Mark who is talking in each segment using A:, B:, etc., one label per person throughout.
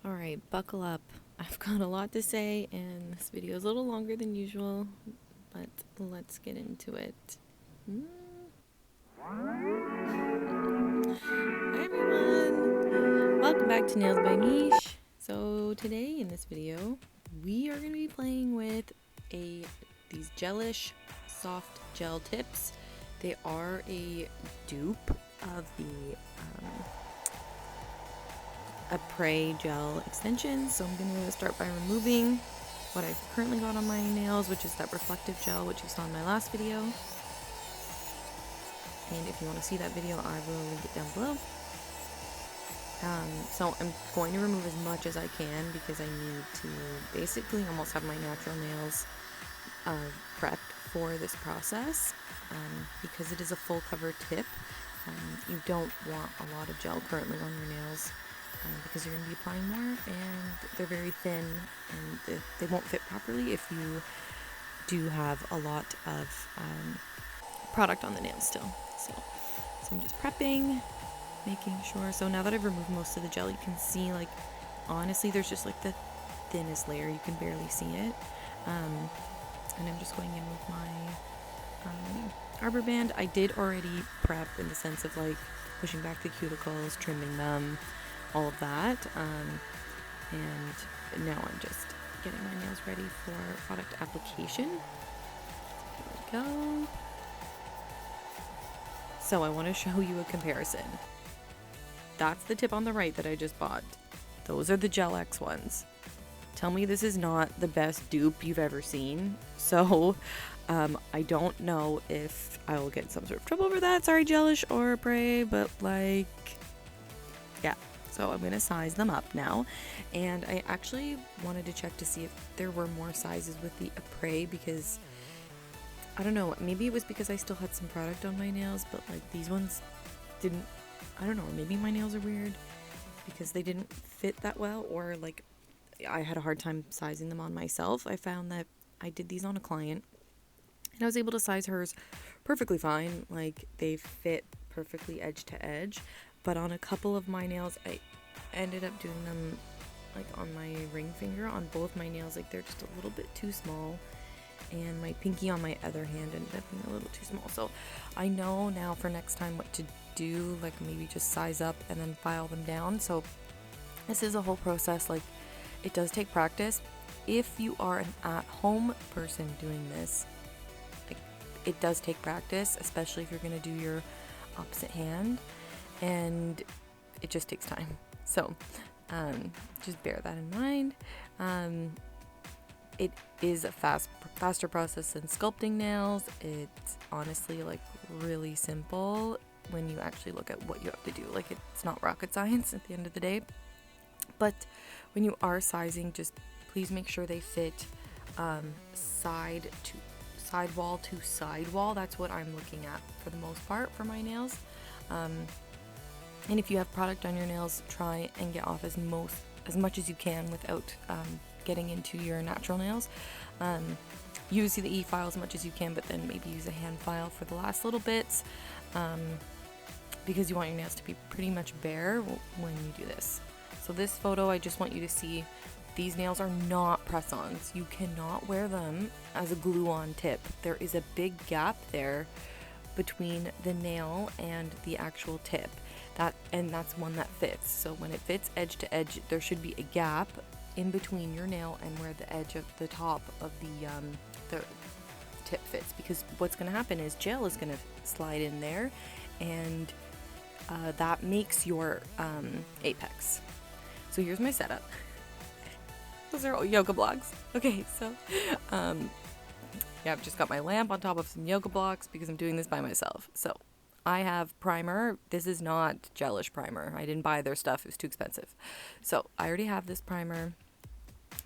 A: Alright, buckle up. I've got a lot to say, and this video is a little longer than usual, but let's get into it. Hi everyone! Welcome back to Nails by Mish. So today in this video, we are going to be playing with these Gelish soft gel tips. They are a dupe of the Apres gel extensions. So I'm going to start by removing what I've currently got on my nails, which is that reflective gel which you saw in my last video. And if you want to see that video, I will link it down below. So I'm going to remove as much as I can because I need to basically almost have my natural nails prepped for this process. Because it is a full cover tip, you don't want a lot of gel currently on your nails because you're going to be applying more, and they're very thin and they won't fit properly if you do have a lot of product on the nails still. So I'm just prepping, making sure. So now that I've removed most of the gel, you can see, like, honestly there's just like the thinnest layer, you can barely see it. And I'm just going in with my arbor band. I did already prep in the sense of like pushing back the cuticles, trimming them, all of that, and now I'm just getting my nails ready for product application. Here we go. So I want to show you a comparison. That's the tip on the right that I just bought. Those are the Gel X ones. Tell me this is not the best dupe you've ever seen. So I don't know if I will get some sort of trouble over that. Sorry, Gelish or Apres, but like, yeah. So I'm gonna size them up now, and I actually wanted to check to see if there were more sizes with the Apres, because I don't know, maybe it was because I still had some product on my nails, but like these ones didn't. I don't know, maybe my nails are weird because they didn't fit that well, or like I had a hard time sizing them on myself. I found that I did these on a client and I was able to size hers perfectly fine. Like, they fit perfectly edge to edge, but on a couple of my nails I ended up doing them like on my ring finger on both my nails. Like, they're just a little bit too small, and my pinky on my other hand ended up being a little too small. So I know now for next time what to do, like maybe just size up and then file them down. So this is a whole process. Like, it does take practice. If you are an at-home person doing this, like, it does take practice, especially if you're going to do your opposite hand, and it just takes time. So just bear that in mind. It is a faster process than sculpting nails. It's honestly like really simple when you actually look at what you have to do. Like, it's not rocket science at the end of the day. But when you are sizing, just please make sure they fit sidewall to sidewall. That's what I'm looking at for the most part for my nails. And if you have product on your nails, try and get off as much as you can without getting into your natural nails. Use the e-file as much as you can, but then maybe use a hand file for the last little bits, because you want your nails to be pretty much bare when you do this. So this photo, I just want you to see, these nails are not press-ons. You cannot wear them as a glue-on tip. There is a big gap there between the nail and the actual tip. That's one that fits. So when it fits edge to edge, there should be a gap in between your nail and where the edge of the top of the tip fits, because what's going to happen is gel is going to slide in there, and that makes your apex. So here's my setup. Those are all yoga blocks. Okay, so yeah, I've just got my lamp on top of some yoga blocks because I'm doing this by myself. So I have primer. This is not Gelish primer. I didn't buy their stuff. It was too expensive. So I already have this primer,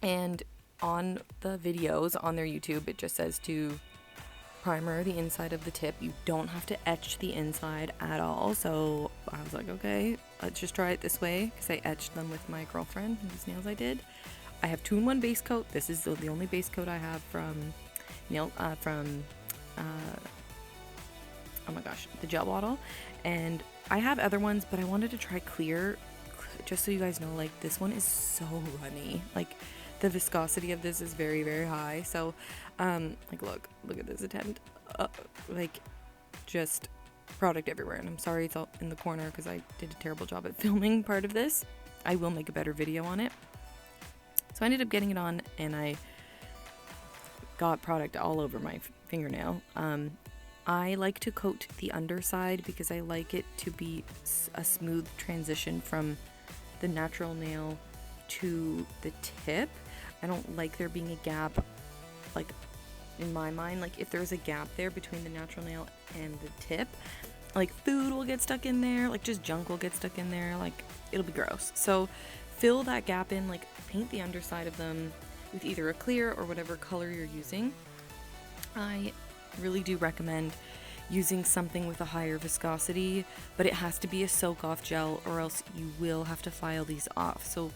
A: and on the videos on their YouTube, it just says to primer the inside of the tip. You don't have to etch the inside at all. So I was like, okay, let's just try it this way, because I etched them with my girlfriend, these nails I did. I have 2-in-1 base coat. This is the only base coat I have from oh my gosh, the GelBottle. And I have other ones, but I wanted to try clear just so you guys know, like this one is so runny. Like the viscosity of this is very, very high. So like look at this attempt. Like just product everywhere. And I'm sorry it's all in the corner because I did a terrible job at filming part of this. I will make a better video on it. So I ended up getting it on and I got product all over my fingernail. I like to coat the underside because I like it to be a smooth transition from the natural nail to the tip. I don't like there being a gap, like in my mind, like if there's a gap there between the natural nail and the tip, like food will get stuck in there, like just junk will get stuck in there, like it'll be gross. So fill that gap in, like paint the underside of them with either a clear or whatever color you're using. I really do recommend using something with a higher viscosity, but it has to be a soak off gel or else you will have to file these off. So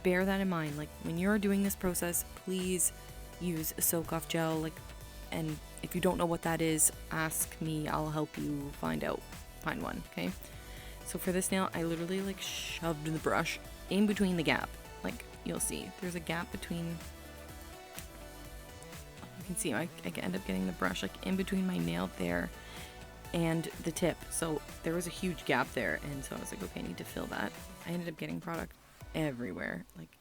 A: bear that in mind. Like when you're doing this process, please use a soak off gel. Like, and if you don't know what that is, ask me, I'll help you find one. Okay. So for this nail, I literally like shoved the brush in between the gap. Like you'll see there's a gap between, you can see I end up getting the brush like in between my nail there and the tip. So there was a huge gap there. And so I was like, okay, I need to fill that. I ended up getting product everywhere. Like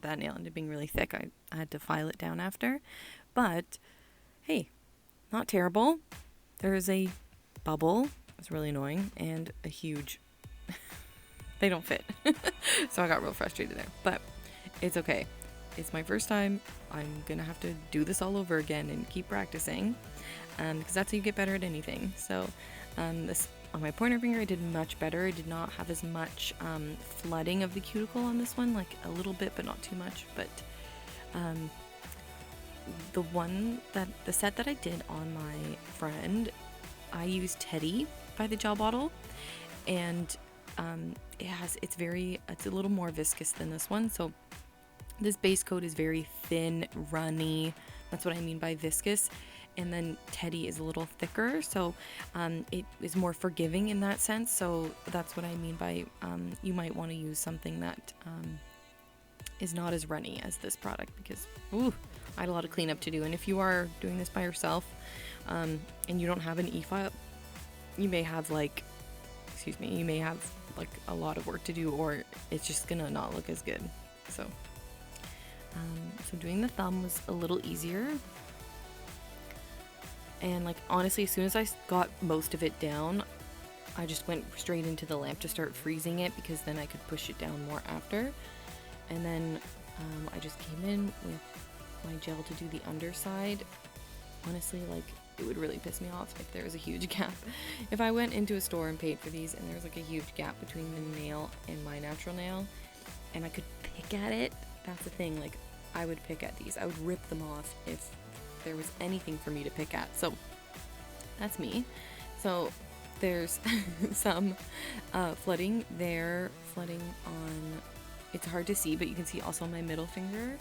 A: that nail ended up being really thick. I had to file it down after, but hey, not terrible. There's a bubble. It's really annoying and a huge, they don't fit. So I got real frustrated there, but it's okay. It's my first time. I'm gonna have to do this all over again and keep practicing, because that's how you get better at anything. So this on my pointer finger, I did much better. I did not have as much flooding of the cuticle on this one, like a little bit, but not too much. But the set that I did on my friend, I used Teddy by the GelBottle, and it's a little more viscous than this one. So this base coat is very thin, runny. That's what I mean by viscous. And then Teddy is a little thicker, so it is more forgiving in that sense. So that's what I mean by you might want to use something that is not as runny as this product, because I had a lot of cleanup to do. And if you are doing this by yourself and you don't have an e-file, you may have like a lot of work to do, or it's just gonna not look as good. So doing the thumb was a little easier. And like honestly, as soon as I got most of it down, I just went straight into the lamp to start freezing it, because then I could push it down more after. And then I just came in with my gel to do the underside. Honestly, like it would really piss me off if there was a huge gap. If I went into a store and paid for these and there was like a huge gap between the nail and my natural nail and I could pick at it, that's the thing, like I would pick at these. I would rip them off if there was anything for me to pick at. So that's me. So there's some flooding there, flooding on, it's hard to see, but you can see also my middle finger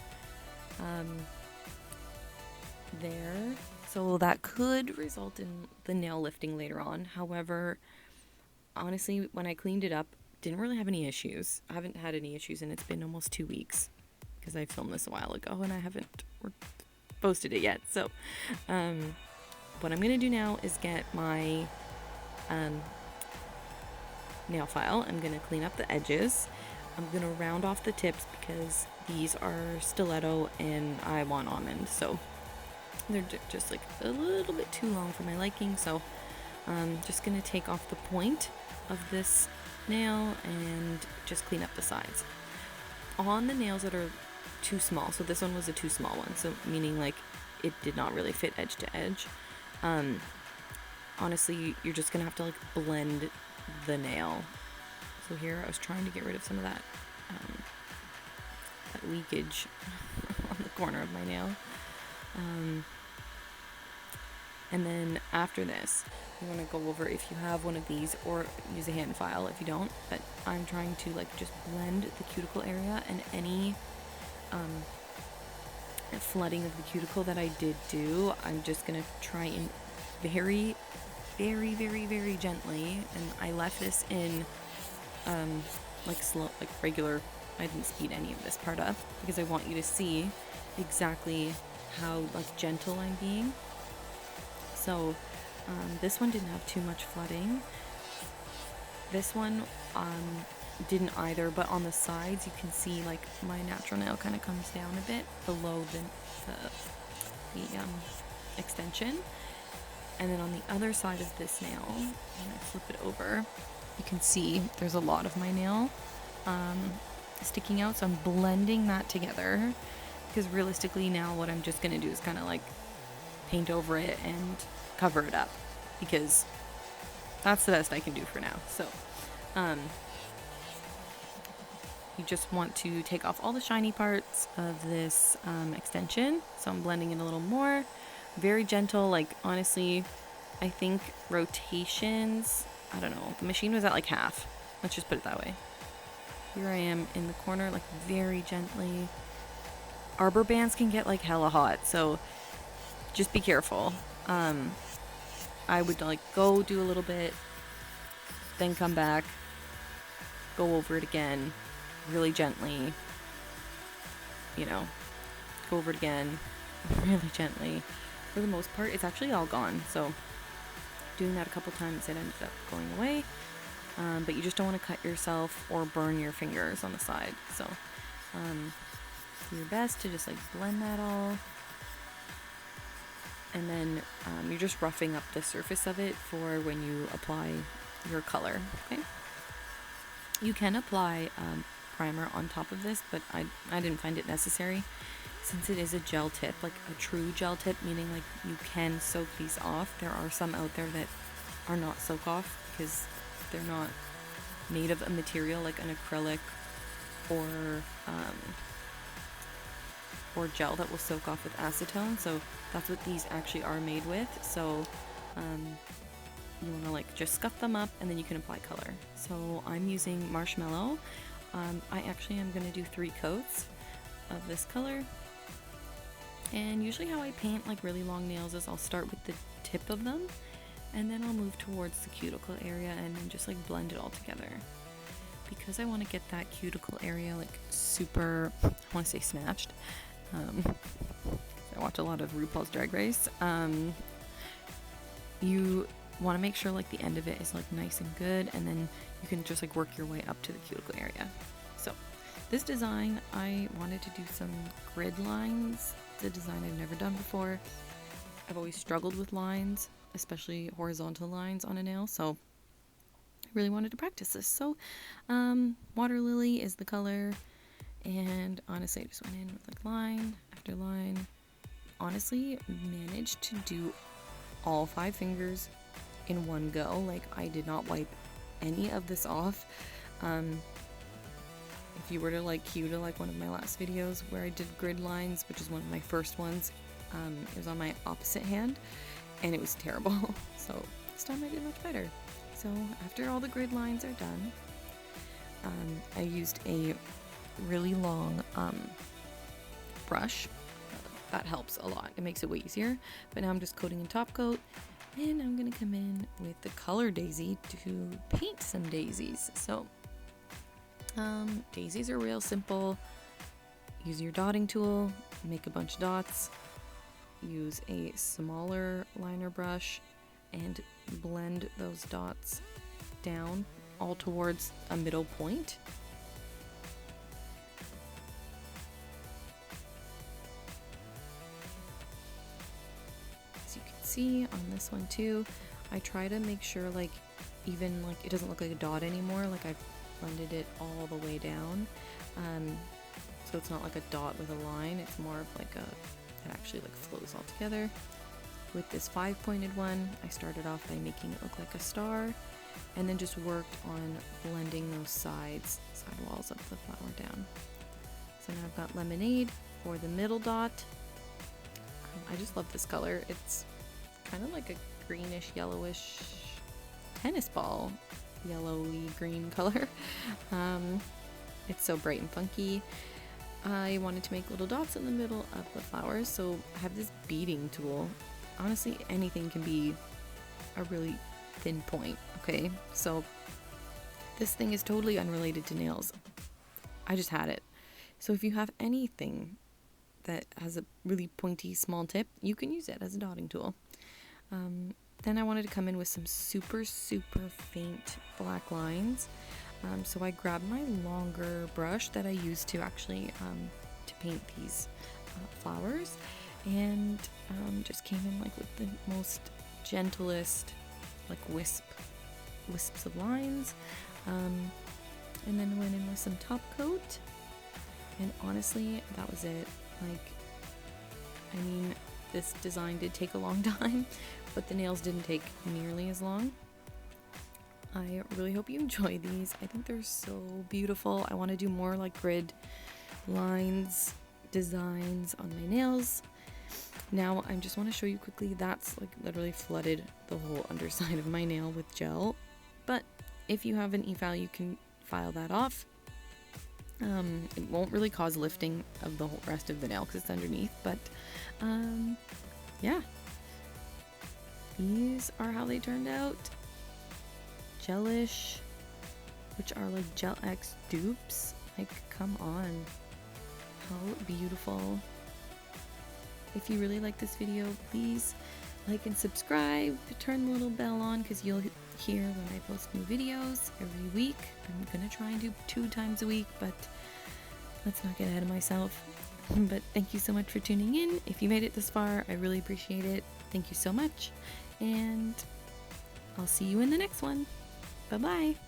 A: there. So that could result in the nail lifting later on. However, honestly, when I cleaned it up, didn't really have any issues. I haven't had any issues, and it's been almost 2 weeks because I filmed this a while ago and I haven't posted it yet. So what I'm gonna do now is get my nail file. I'm gonna clean up the edges. I'm gonna round off the tips because these are stiletto and I want almond, so they're just like a little bit too long for my liking. So I'm just gonna take off the point of this nail and just clean up the sides. On the nails that are too small, so this one was a too small one, so meaning like it did not really fit edge to edge. Honestly, you're just gonna have to like blend the nail. So here I was trying to get rid of some of that leakage on the corner of my nail. And then after this, you want to go over if you have one of these, or use a hand file if you don't. But I'm trying to like just blend the cuticle area, and any flooding of the cuticle that I did do, I'm just gonna try and very, very, very, very gently. And I left this in like slow, like regular. I didn't speed any of this part up because I want you to see exactly how like gentle I'm being. So this one didn't have too much flooding. This one didn't either, but on the sides you can see like my natural nail kind of comes down a bit below the extension. And then on the other side of this nail, when I flip it over, you can see there's a lot of my nail sticking out. So I'm blending that together because realistically now what I'm just going to do is kind of like paint over it and cover it up because that's the best I can do for now. So you just want to take off all the shiny parts of this extension. So I'm blending it a little more. Very gentle, like honestly, I think rotations, I don't know, the machine was at like half. Let's just put it that way. Here I am in the corner, like very gently. Arbor bands can get like hella hot, so just be careful. I would like go do a little bit, then come back, go over it again, really gently, you know, go over it again, really gently. For the most part, it's actually all gone, so doing that a couple times, it ended up going away, but you just don't want to cut yourself or burn your fingers on the side, so do your best to just like blend that all, and then you're just roughing up the surface of it for when you apply your color. Okay, you can apply primer on top of this, but I didn't find it necessary since it is a gel tip, like a true gel tip, meaning like you can soak these off. There are some out there that are not soak off because they're not made of a material like an acrylic or gel that will soak off with acetone. So that's what these actually are made with. So you want to like just scuff them up and then you can apply color. So I'm using Marshmallow. I actually am going to do 3 coats of this color. And usually how I paint like really long nails is I'll start with the tip of them and then I'll move towards the cuticle area and then just like blend it all together. Because I want to get that cuticle area like super, I want to say snatched. I watch a lot of RuPaul's Drag Race. You want to make sure like the end of it is like nice and good, and then you can just like work your way up to the cuticle area. So this design, I wanted to do some grid lines. It's a design I've never done before. I've always struggled with lines, especially horizontal lines on a nail, so I really wanted to practice this. So Water Lily is the color, and honestly I just went in with like line after line. Honestly managed to do all 5 fingers in one go. Like I did not wipe any of this off. If you were to like cue to like one of my last videos where I did grid lines, which is one of my first ones, it was on my opposite hand and it was terrible. So this time I did much better. So after all the grid lines are done, I used a really long brush. That helps a lot. It makes it way easier. But now I'm just coating in top coat, and I'm gonna come in with the color daisy to paint some daisies. So daisies are real simple. Use your dotting tool, make a bunch of dots, use a smaller liner brush and blend those dots down all towards a middle point. As you can see on this one too, I try to make sure like even like it doesn't look like a dot anymore, like I've blended it all the way down, so it's not like a dot with a line, it's more of like it actually like flows all together. With this 5-pointed one, I started off by making it look like a star, and then just worked on blending those side walls of the flower down. So now I've got Lemonade for the middle dot. I just love this color. It's kind of like a greenish, yellowish tennis ball, yellowy green color. It's so bright and funky. I wanted to make little dots in the middle of the flowers, so I have this beading tool. Honestly, anything can be a really thin point, okay? So This thing is totally unrelated to nails. I just had it. So if you have anything that has a really pointy small tip, you can use it as a dotting tool. Then I wanted to come in with some super faint black lines. So I grabbed my longer brush that I used to actually to paint these flowers, and just came in like with the most gentlest like wisps of lines, and then went in with some top coat, and honestly that was it. Like, I mean, this design did take a long time, but the nails didn't take nearly as long. I really hope you enjoy these. I think they're so beautiful. I want to do more like grid lines, designs on my nails. Now I just want to show you quickly, that's like literally flooded the whole underside of my nail with gel. But if you have an e-file, you can file that off. It won't really cause lifting of the whole rest of the nail because it's underneath, but yeah, these are how they turned out. Gelish, which are like Gel X dupes. Like, come on, how beautiful. If you really like this video, please like and subscribe, turn the little bell on because you'll hear when I post new videos every week. I'm gonna try and do 2 times a week, but let's not get ahead of myself. But thank you so much for tuning in. If you made it this far, I really appreciate it. Thank you so much, and I'll see you in the next one. Bye bye.